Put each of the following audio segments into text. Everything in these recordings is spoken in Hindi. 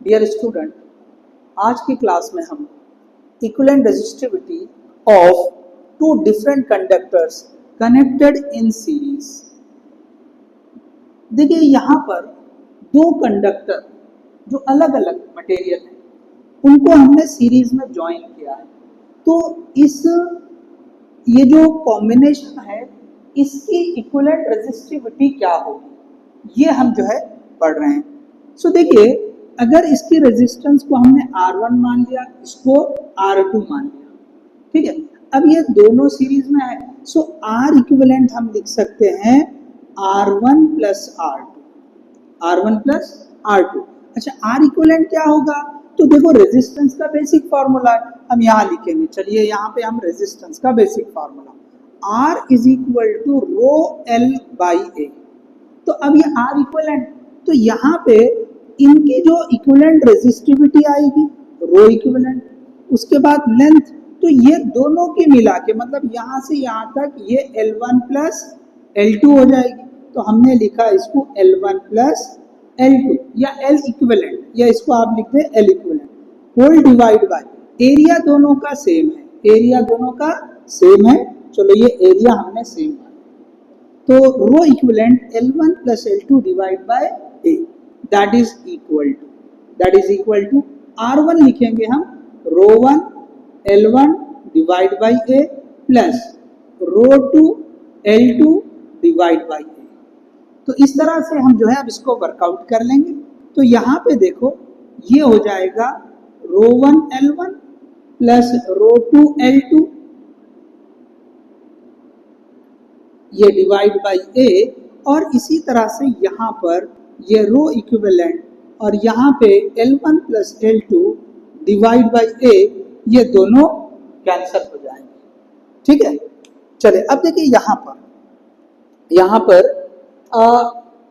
डियर स्टूडेंट, आज की क्लास में हम equivalent resistivity of two different conductors connected in series. देखिए यहाँ पर दो कंडक्टर जो अलग अलग मटेरियल है उनको हमने सीरीज में ज्वाइन किया है। तो ये जो कॉम्बिनेशन है इसकी इक्विवेलेंट रेजिस्टिविटी क्या होगी ये हम जो है पढ़ रहे हैं। सो देखिए, अगर इसकी रेजिस्टेंस को हमने R1 मान लिया, इसको R2 मान लिया, ठीक है। अब ये दोनों सीरीज में है, सो R इक्विवेलेंट हम लिख सकते हैं R1 प्लस R2। अच्छा, R इक्विवेलेंट क्या होगा? तो देखो रेजिस्टेंस का बेसिक फार्मूला है, हम यहाँ लिखेंगे। चलिए यहाँ पे हम रेजिस्टेंस का basic formula R is equal to rho L by A. तो अब ये R इक्विवेलेंट, तो यहाँ पे इनकी जो इक्विवेलेंट रेजिस्टिविटी आएगी रो इक्विवेलेंट, उसके बाद लेंथ, तो ये दोनों की मिला के मतलब यहाँ से यहाँ तक ये L1 प्लस L2 हो जाएगी। तो हमने लिखा इसको L1 प्लस L2 या L इक्विवेलेंट, या इसको आप लिखते हैं L equivalent whole divide by area दोनों का सेम है, एरिया दोनों का सेम है। चलो ये एरिया हमने सेम है, तो rho equivalent L1 plus L2 divide by A, that is equal to R1 लिखेंगे हम rho 1 L1 divide by A plus rho 2 L2 divide by A। तो इस तरह से हम जो है अब इसको वर्कआउट कर लेंगे। तो यहाँ पे देखो ये हो जाएगा रो 1 L1 प्लस रो 2 L2, ये डिवाइड बाई A, और इसी तरह से यहाँ पर ये रो इक्विवेलेंट और यहाँ पे L1 plus L2 divide by A, ये दोनों कैंसिल हो जाएंगे, ठीक है। चले अब देखिए यहाँ पर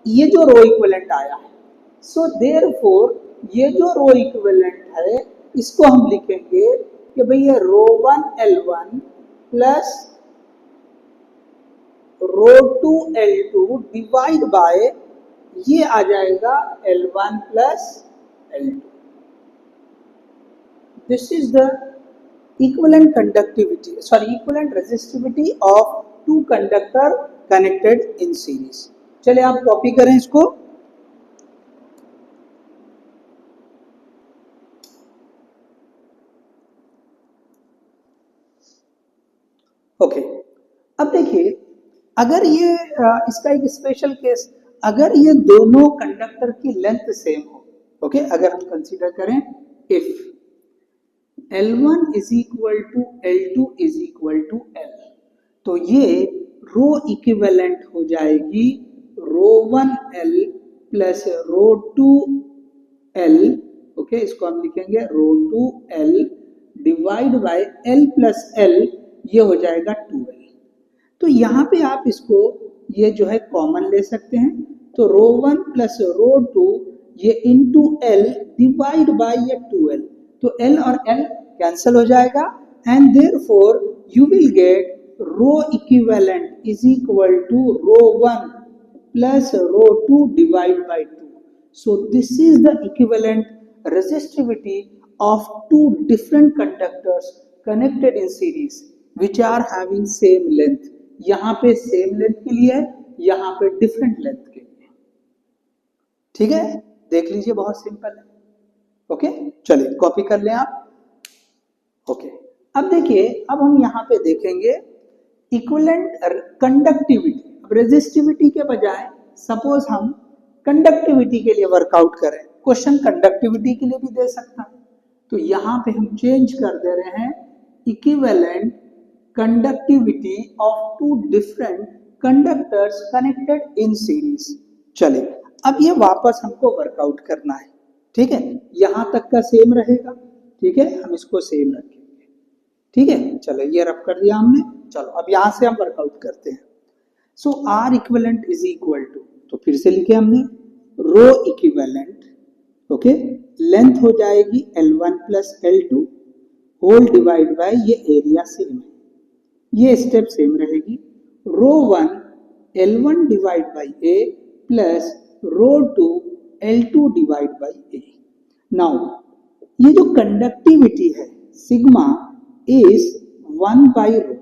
ये जो रो इक्विवेलेंट आया है, सो देयरफॉर ये जो रो इक्विवेलेंट है इसको हम लिखेंगे कि भाई ये rho 1 L1 plus rho 2 L2 divide by ये आ जाएगा L1 plus L2। This is the equivalent resistivity of two conductor connected in series. चलिए आप कॉपी करें इसको। ओके, अब देखिए अगर ये इसका एक स्पेशल केस, अगर ये दोनों कंडक्टर की लेंथ सेम हो, ओके, अगर हम कंसीडर करें if L1 is equal to L2 is equal to L, तो ये रो इक्विवेलेंट हो जाएगी rho 1 L plus rho 2 L, okay, इसको हम लिखेंगे rho 2 L divide by L plus L, ये हो जाएगा 2L। तो यहाँ पे आप इसको ये जो है कॉमन ले सकते हैं, तो रो 1 प्लस रो 2 ये इनटू L डिवाइड बाय ये 2L, तो L और L कैंसिल हो जाएगा and therefore you will get rho equivalent is equal to rho 1 plus rho 2 divide by 2। So this is the equivalent resistivity of two different conductors connected in series which are having same length। यहाँ पे सेम लेंथ के लिए है, यहाँ पे डिफरेंट लेंथ के लिए, ठीक है। देख लीजिए बहुत सिंपल है, ओके। चलिए कॉपी कर लें आप, ओके। अब देखिए, अब हम यहाँ पे देखेंगे इक्विवेलेंट कंडक्टिविटी। अब रेजिस्टिविटी के बजाय सपोज हम कंडक्टिविटी के लिए वर्कआउट करें, क्वेश्चन कंडक्टिविटी के लिए भी दे सकता है, तो यहाँ पे हम चेंज कर दे रहे हैं equivalent conductivity of two different conductors connected in series. चलिए अब ये वापस हमको वर्कआउट करना है, ठीक है। यहां तक का सेम रहेगा, ठीक है, हम इसको सेम रखेंगे, ठीक है। चलो ये रफ कर दिया हमने। चलो अब यहां से हम वर्कआउट करते हैं। So R equivalent is equal to, तो फिर से लिखे हमने रो इक्विवेलेंट, ओके, लेंथ हो जाएगी L1 plus L2 whole divide by ये एरिया सेम है, ये स्टेप सेम रहेगी, rho 1 L1 divide by A plus rho 2 L2 divide by A। Now ये जो कंडक्टिविटी है sigma is 1 by rho.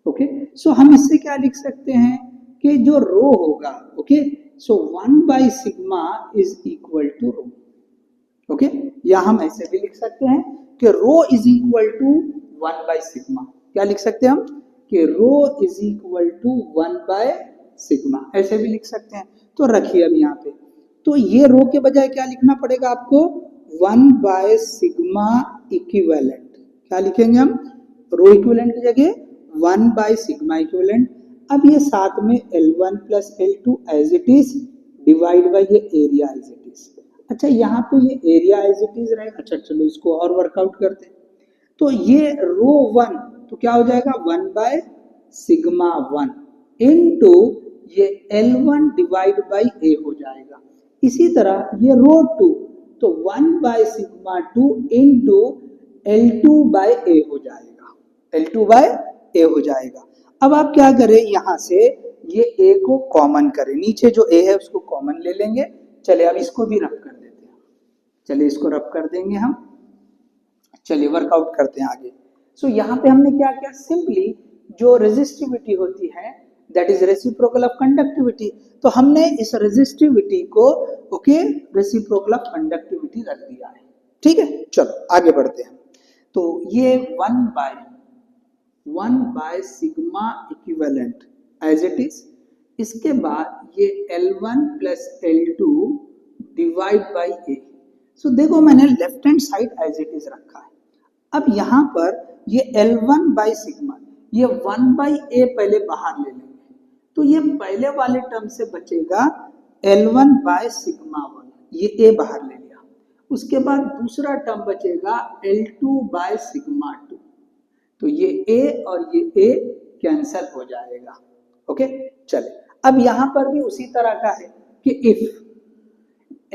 Okay, so हम इससे क्या लिख सकते हैं कि जो रो होगा, okay, so 1 by sigma is equal to rho. Okay, या हम ऐसे भी लिख सकते हैं कि rho is equal to 1 by sigma. क्या लिख सकते हैं हम कि rho is equal to 1 by sigma, ऐसे भी लिख सकते हैं। तो रखिए अब यहाँ पे, तो ये रो के बजाय क्या लिखना पड़ेगा आपको, 1 बाय सिग्मा इक्विवेलेंट। क्या लिखेंगे हम, रो इक्विवेलेंट की जगह 1 बाय सिग्मा इक्विवेलेंट। अब ये साथ में L1 plus L2 as it is divide by ये एरिया एज इट इज। अच्छा, यहाँ पे ये एरिया एज इट इज रहेगा। अच्छा चलो इसको और वर्कआउट करते हैं। तो ये रो 1 तो क्या हो जाएगा 1 बाय सिग्मा 1 इनटू ये L1 डिवाइड बाय A हो जाएगा। इसी तरह ये रो 2 तो 1 by sigma 2 into L2 by A हो जाएगा, L2 बाय A हो जाएगा। अब आप क्या करें, यहां से ये A को कॉमन करें, नीचे जो A है उसको कॉमन ले लेंगे। चलिए अब इसको भी रब कर देते हैं, चलिए इसको रब कर देंगे हम। चलिए वर्कआउट करते हैं आगे। सो यहाँ पे हमने क्या किया, सिंपली जो रेजिस्टिविटी होती है that is reciprocal of conductivity, तो हमने इस रेजिस्टिविटी को ओके रेसिप्रोकल ऑफ कंडक्टिविटी रख दिया है। ठीक है, चलो आगे बढ़ते हैं। तो ये 1 by sigma equivalent as it is, इसके बाद ये L1 plus L2 divide by A। So देखो मैंने left hand side as it is रखा है। अब यहाँ पर ये L1 बाई सिग्मा, ये 1 बाई A पहले बाहर ले लेंगे, तो ये पहले वाले टर्म से बचेगा L1 बाय सिग्मा 1, ये A बाहर ले लिया। उसके बाद दूसरा टर्म बचेगा L2 बाय सिग्मा 2, तो ये A और ये A कैंसल हो जाएगा। ओके, चले अब यहाँ पर भी उसी तरह का है कि if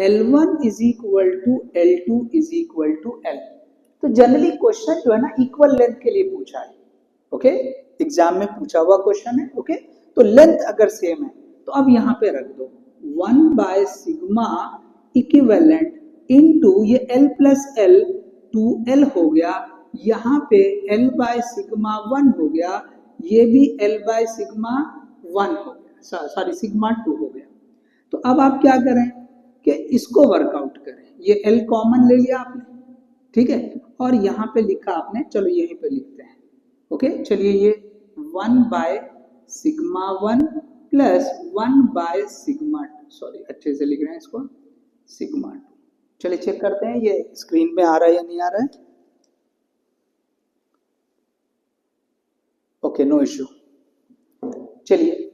L1 is equal to L2 is equal to L, तो जनरली क्वेश्चन जो है ना इक्वल लेंथ के लिए पूछा है। ओके, एग्जाम में पूछा हुआ क्वेश्चन है। ओके, तो लेंथ अगर सेम है तो अब यहाँ पे रख दो 1 बाय सिग्मा इक्विवेलेंट इनटू ये L प्लस L 2L हो गया, यहाँ पे L बाय सिग्मा 1 हो गया, ये भी L बाय सिग्मा 1 हो गया, सॉरी सिग्मा 2 हो गया। तो अब आप क्या करें कि इसको वर्कआउट करें, ये L कॉमन ले लिया आपने, ठीक है, और यहाँ पे लिखा आपने, चलो यहीं पे लिखते हैं। ओके, चलिए ये 1 by sigma 1 plus 1 by sigma 2, sorry अच्छे से लिख रहे हैं इसको, सिग्मा 2। चलिए चेक करते हैं ये स्क्रीन में आ रहा है या नहीं आ रहा है। Okay, no issue. चलिए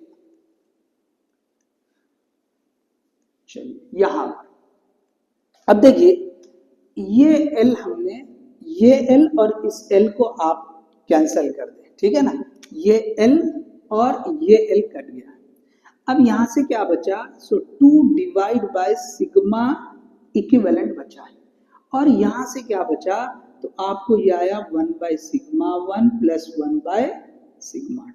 यहां अब देखिए ये L हमने, ये L और इस L को आप कैंसल कर दें, ठीक है ना, ये L और ये L कट गया। अब यहां से क्या बचा, सो 2 डिवाइड बाय सिग्मा इक्विवेलेंट बचा है, और यहां से क्या बचा, तो आपको ये आया 1 by sigma 1 plus 1 by sigma 2।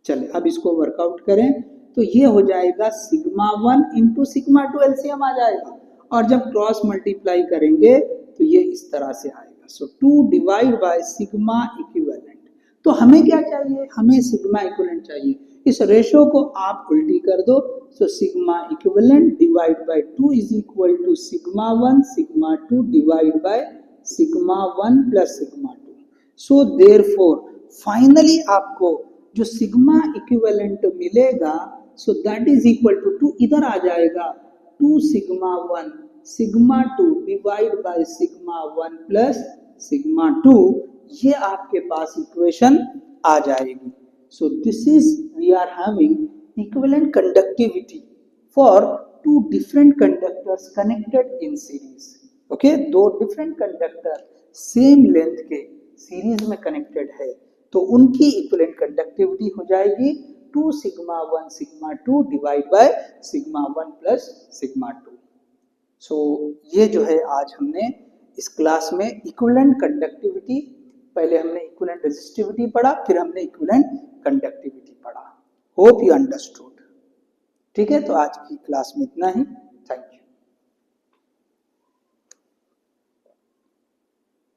चले अब इसको वर्कआउट करें, तो ये हो जाएगा सिग्मा 1 इंटू सिग्मा 2, एलसीएम आ जाएगा, और जब क्रॉस मल्टीप्लाई करेंगे तो ये इस तरह से आएगा। सो 2 डिवाइड बाय सिग्मा इक्विवेलेंट। तो हमें क्या चाहिए, हमें सिग्मा इक्विवेलेंट चाहिए। इस रेशो को आप उल्टी कर दो, so sigma equivalent divide by 2 is equal to sigma 1 sigma 2 divide by sigma 1 plus sigma 2। So therefore finally आपको जो सिग्मा इक्विवेलेंट मिलेगा, so that is equal to 2 इधर आ जाएगा, 2 sigma 1 sigma 2 divide by sigma 1 plus sigma 2, ये आपके पास इक्वेशन आ जाएगी। So this is we are having equivalent conductivity for 2 different conductors connected in series. Okay, 2 different conductor same length के सीरीज में कनेक्टेड है, तो उनकी इक्विवेलेंट कंडक्टिविटी हो जाएगी 2 sigma 1 sigma 2 divide by sigma 1 plus sigma 2। सो ये जो है आज हमने इस क्लास में इक्विवेलेंट कंडक्टिविटी, पहले हमने इक्विवेलेंट रेजिस्टिविटी पढ़ा, फिर हमने इक्विवेलेंट कंडक्टिविटी पढ़ा। Hope you understood. ठीक है, तो आज की क्लास में इतना ही। Thank you.